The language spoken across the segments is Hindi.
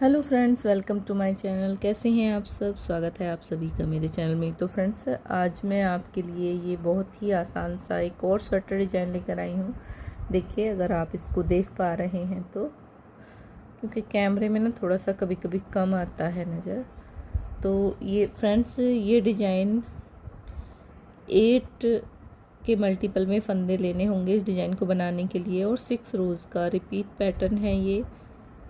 Hello friends, welcome to my channel. कैसे हैं आप सब? स्वागत है आप सभी का मेरे चैनल में। तो फ्रेंड्स, आज मैं आपके लिए ये बहुत ही आसान सा एक और स्वेटर डिज़ाइन लेकर आई हूँ। देखिए, अगर आप इसको देख पा रहे हैं तो, क्योंकि कैमरे में ना थोड़ा सा कभी कभी कम आता है नज़र। तो ये फ्रेंड्स, ये डिज़ाइन 8 के मल्टीपल में फंदे लेने होंगे इस डिज़ाइन को बनाने के लिए, और 6 रोज़ का रिपीट पैटर्न है ये।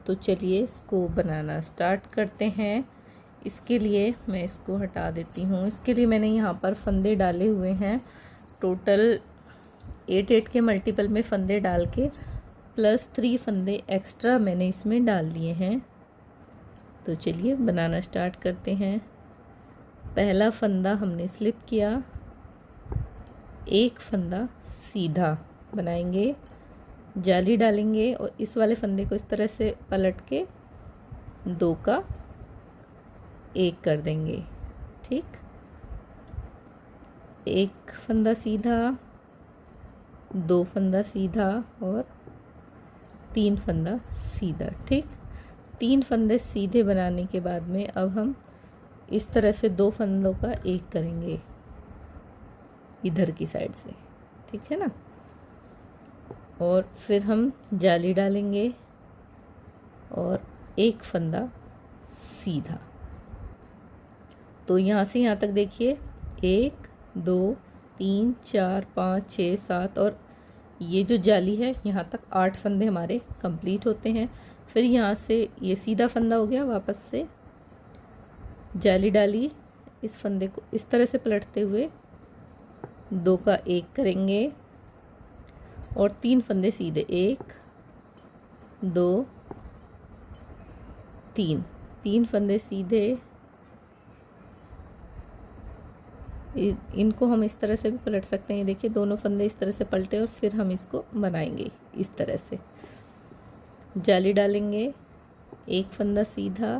तो चलिए इसको बनाना स्टार्ट करते हैं। इसके लिए मैं इसको हटा देती हूँ। इसके लिए मैंने यहाँ पर फंदे डाले हुए हैं, टोटल 8 के मल्टीपल में फंदे डाल के प्लस 3 फंदे एक्स्ट्रा मैंने इसमें डाल लिए हैं। तो चलिए बनाना स्टार्ट करते हैं। पहला फंदा हमने स्लिप किया, एक फंदा सीधा बनाएंगे, जाली डालेंगे और इस वाले फंदे को इस तरह से पलट के 2 का 1 कर देंगे। ठीक, एक फंदा सीधा, 2 फंदा सीधा और 3 फंदा सीधा। ठीक, 3 फंदे सीधे बनाने के बाद में अब हम इस तरह से 2 फंदों का 1 करेंगे इधर की साइड से। ठीक है ना, और फिर हम जाली डालेंगे और एक फंदा सीधा। तो यहाँ से यहाँ तक देखिए, 1 2 3 4 5 6 7 और ये जो जाली है यहाँ तक 8 फंदे हमारे कंप्लीट होते हैं। फिर यहाँ से ये सीधा फंदा हो गया, वापस से जाली डाली, इस फंदे को इस तरह से पलटते हुए 2 का 1 करेंगे और 3 फंदे सीधे, 1 2 3 फंदे सीधे। इनको हम इस तरह से भी पलट सकते हैं। देखिए, दोनों फंदे इस तरह से पलटे और फिर हम इसको बनाएंगे इस तरह से। जाली डालेंगे, एक फंदा सीधा,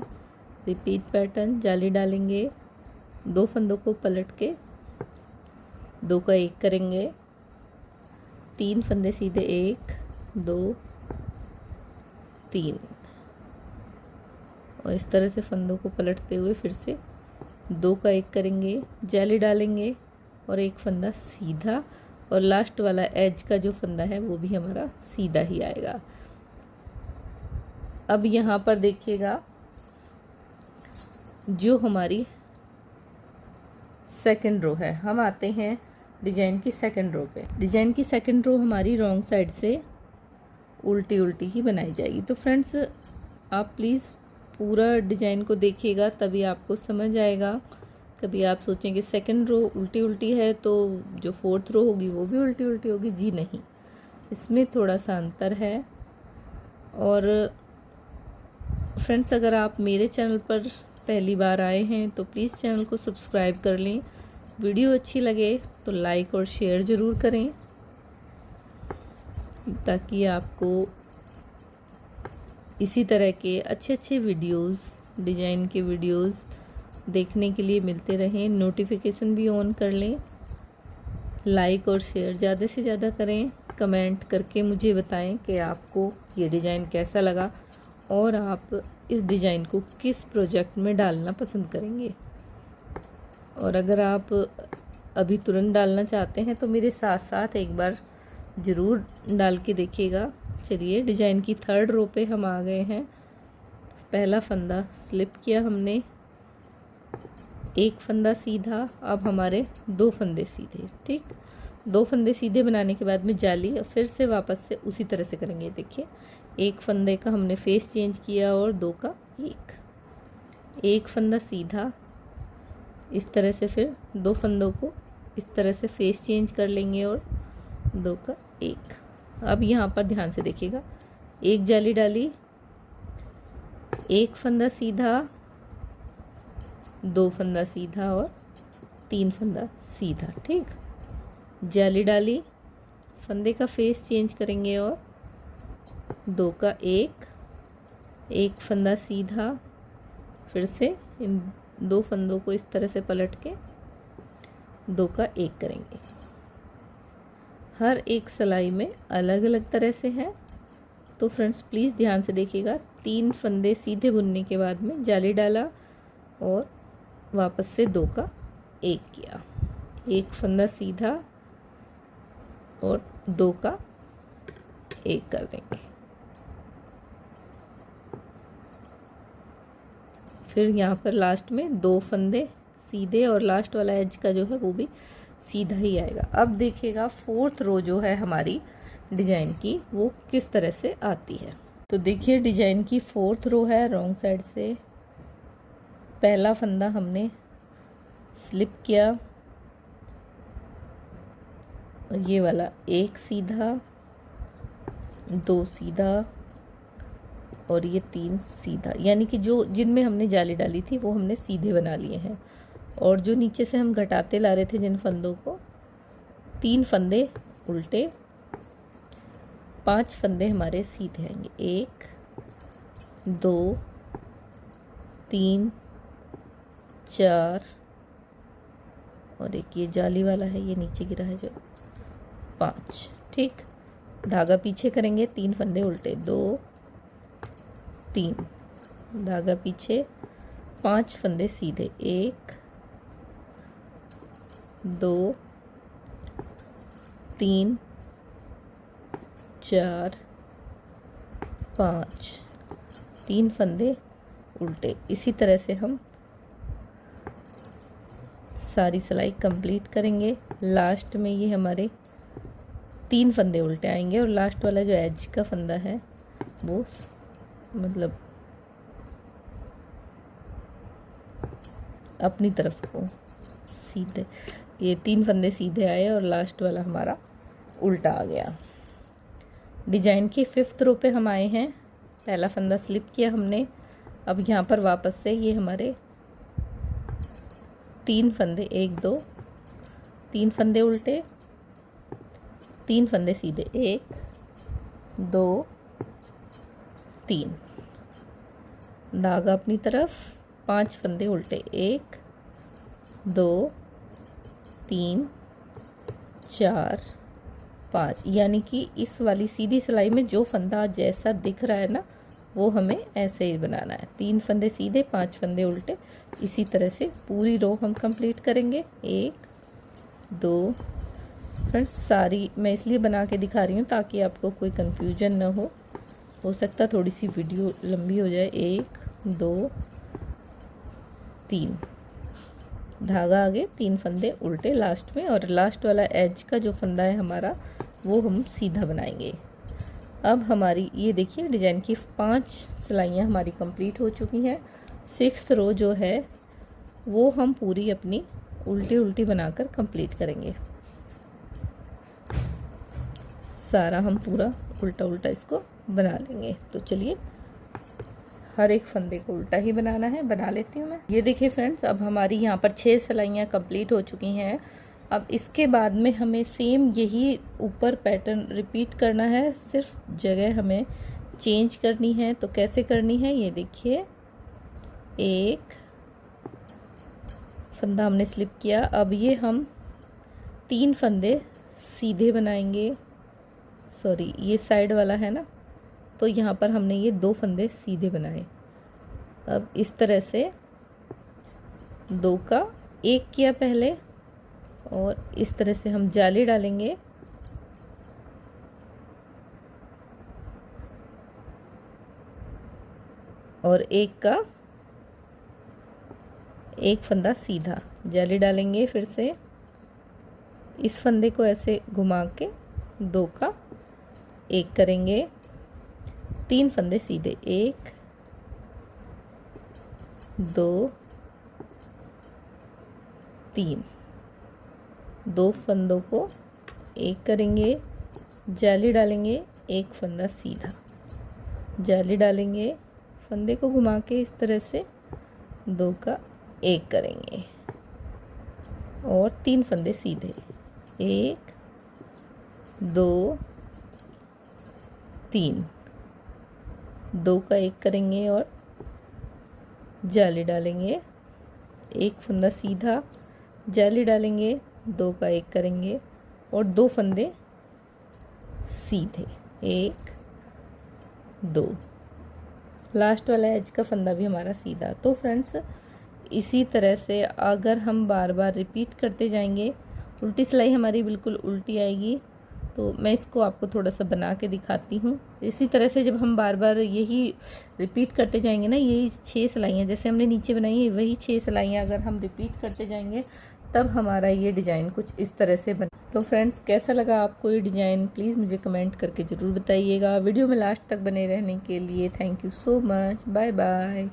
रिपीट पैटर्न, जाली डालेंगे, 2 फंदों को पलट के 2 का 1 करेंगे, 3 फंदे सीधे, 1 2 3 और इस तरह से फंदों को पलटते हुए फिर से 2 का 1 करेंगे, जाली डालेंगे और एक फंदा सीधा, और लास्ट वाला एज का जो फंदा है वो भी हमारा सीधा ही आएगा। अब यहाँ पर देखिएगा, जो हमारी सेकंड रो है, हम आते हैं डिजाइन की सेकंड रो पे। डिजाइन की सेकंड रो हमारी रॉन्ग साइड से उल्टी उल्टी ही बनाई जाएगी। तो फ्रेंड्स, आप प्लीज़ पूरा डिजाइन को देखिएगा, तभी आपको समझ आएगा। कभी आप सोचें कि सेकंड रो उल्टी उल्टी है तो जो 4th रो होगी वो भी उल्टी उल्टी होगी। जी नहीं, इसमें थोड़ा सा अंतर है। और फ्रेंड्स, अगर आप मेरे चैनल पर पहली बार आए हैं तो प्लीज़ चैनल को सब्सक्राइब कर लें। वीडियो अच्छी लगे तो लाइक और शेयर ज़रूर करें, ताकि आपको इसी तरह के अच्छे अच्छे वीडियोस, डिज़ाइन के वीडियोस देखने के लिए मिलते रहें। नोटिफिकेशन भी ऑन कर लें, लाइक और शेयर ज़्यादा से ज़्यादा करें। कमेंट करके मुझे बताएं कि आपको ये डिज़ाइन कैसा लगा और आप इस डिज़ाइन को किस प्रोजेक्ट में डालना पसंद करेंगे। और अगर आप अभी तुरंत डालना चाहते हैं तो मेरे साथ साथ एक बार ज़रूर डाल के देखिएगा। चलिए, डिज़ाइन की 3rd रो पे हम आ गए हैं। पहला फंदा स्लिप किया हमने, एक फंदा सीधा, अब हमारे 2 फंदे सीधे। ठीक, 2 फंदे सीधे बनाने के बाद में जाली, और फिर से वापस से उसी तरह से करेंगे। देखिए, एक फंदे का हमने फेस चेंज किया और 2 का 1 फंदा सीधा, इस तरह से फिर 2 फंदों को इस तरह से फेस चेंज कर लेंगे और 2 का 1। अब यहाँ पर ध्यान से देखिएगा, एक जाली डाली, एक फंदा सीधा, 2 फंदा सीधा और 3 फंदा सीधा। ठीक, जाली डाली, फंदे का फेस चेंज करेंगे और 2 का 1 फंदा सीधा, फिर से इन 2 फंदों को इस तरह से पलट के 2 का 1 करेंगे। हर एक सिलाई में अलग अलग तरह से है, तो फ्रेंड्स प्लीज़ ध्यान से देखिएगा, 3 फंदे सीधे बुनने के बाद में जाली डाला और वापस से 2 का 1 किया, 1 फंदा सीधा और 2 का 1 कर देंगे। फिर यहाँ पर लास्ट में 2 फंदे सीधे और लास्ट वाला एज का जो है वो भी सीधा ही आएगा। अब देखिएगा 4th रो जो है हमारी डिजाइन की वो किस तरह से आती है। तो देखिए डिजाइन की 4th रो है, रॉन्ग साइड से पहला फंदा हमने स्लिप किया और ये वाला 1 सीधा, 2 सीधा और ये 3 सीधा, यानी कि जो जिनमें हमने जाली डाली थी वो हमने सीधे बना लिए हैं। और जो नीचे से हम घटाते ला रहे थे जिन फंदों को, 3 फंदे उल्टे, 5 फंदे हमारे सीधे आएंगे, 1 2 3 4 और एक ये जाली वाला है, ये नीचे गिरा है जो, 5। ठीक, धागा पीछे करेंगे, 3 फंदे उल्टे, 2 3, धागा पीछे, 5 फंदे सीधे, 1 2 3 4 5, 3 फंदे उल्टे। इसी तरह से हम सारी सिलाई कंप्लीट करेंगे। लास्ट में ये हमारे 3 फंदे उल्टे आएंगे और लास्ट वाला जो एज का फंदा है वो मतलब अपनी तरफ को सीधे, ये 3 फंदे सीधे आए और लास्ट वाला हमारा उल्टा आ गया। डिजाइन की 5th रो पे हम आए हैं, पहला फंदा स्लिप किया हमने। अब यहाँ पर वापस से ये हमारे 3 फंदे, 1 2 3 फंदे उल्टे, 3 फंदे सीधे, 1 2 3, धागा अपनी तरफ, 5 फंदे उल्टे, 1 2 3 4 5, यानी कि इस वाली सीधी सिलाई में जो फंदा जैसा दिख रहा है ना वो हमें ऐसे ही बनाना है। 3 फंदे सीधे, 5 फंदे उल्टे, इसी तरह से पूरी रो हम कंप्लीट करेंगे। 1 2, फ्रेंड्स सारी मैं इसलिए बना के दिखा रही हूँ ताकि आपको कोई कंफ्यूजन ना हो सकता थोड़ी सी वीडियो लंबी हो जाए। 1 2 3, धागा आगे, 3 फंदे उल्टे लास्ट में और लास्ट वाला एज का जो फंदा है हमारा वो हम सीधा बनाएंगे। अब हमारी ये देखिए डिजाइन की 5 सिलाइयाँ हमारी कंप्लीट हो चुकी हैं। 6th रो जो है वो हम पूरी अपनी उल्टी उल्टी बनाकर कंप्लीट करेंगे। सारा हम पूरा उल्टा उल्टा इसको बना लेंगे। तो चलिए हर एक फंदे को उल्टा ही बनाना है, बना लेती हूँ मैं। ये देखिए फ्रेंड्स, अब हमारी यहाँ पर 6 सिलाइयाँ कंप्लीट हो चुकी हैं। अब इसके बाद में हमें सेम यही ऊपर पैटर्न रिपीट करना है, सिर्फ जगह हमें चेंज करनी है। तो कैसे करनी है ये देखिए, 1 फंदा हमने स्लिप किया। अब ये हम 3 फंदे सीधे बनाएंगे, सॉरी ये साइड वाला है ना, तो यहाँ पर हमने ये 2 फंदे सीधे बनाए। अब इस तरह से 2 का 1 किया पहले और इस तरह से हम जाली डालेंगे और 1 का 1 फंदा सीधा, जाली डालेंगे, फिर से इस फंदे को ऐसे घुमा के 2 का 1 करेंगे, 3 फंदे सीधे, 1 2 3, 2 फंदों को 1 करेंगे, जाली डालेंगे, 1 फंदा सीधा, जाली डालेंगे, फंदे को घुमा के इस तरह से 2 का 1 करेंगे और 3 फंदे सीधे, 1 2 3, 2 का 1 करेंगे और जाली डालेंगे, 1 फंदा सीधा, जाली डालेंगे, 2 का 1 करेंगे और 2 फंदे सीधे, 1 2। लास्ट वाला एज का फंदा भी हमारा सीधा। तो फ्रेंड्स इसी तरह से अगर हम बार बार रिपीट करते जाएंगे, उल्टी सिलाई हमारी बिल्कुल उल्टी आएगी। तो मैं इसको आपको थोड़ा सा बना के दिखाती हूँ। इसी तरह से जब हम बार बार यही रिपीट करते जाएंगे ना, यही 6 सिलाइयाँ जैसे हमने नीचे बनाई है, वही 6 सिलाइयाँ अगर हम रिपीट करते जाएंगे तब हमारा ये डिज़ाइन कुछ इस तरह से बना। तो फ्रेंड्स कैसा लगा आपको ये डिज़ाइन, प्लीज़ मुझे कमेंट करके ज़रूर बताइएगा। वीडियो में लास्ट तक बने रहने के लिए thank you so much. Bye bye.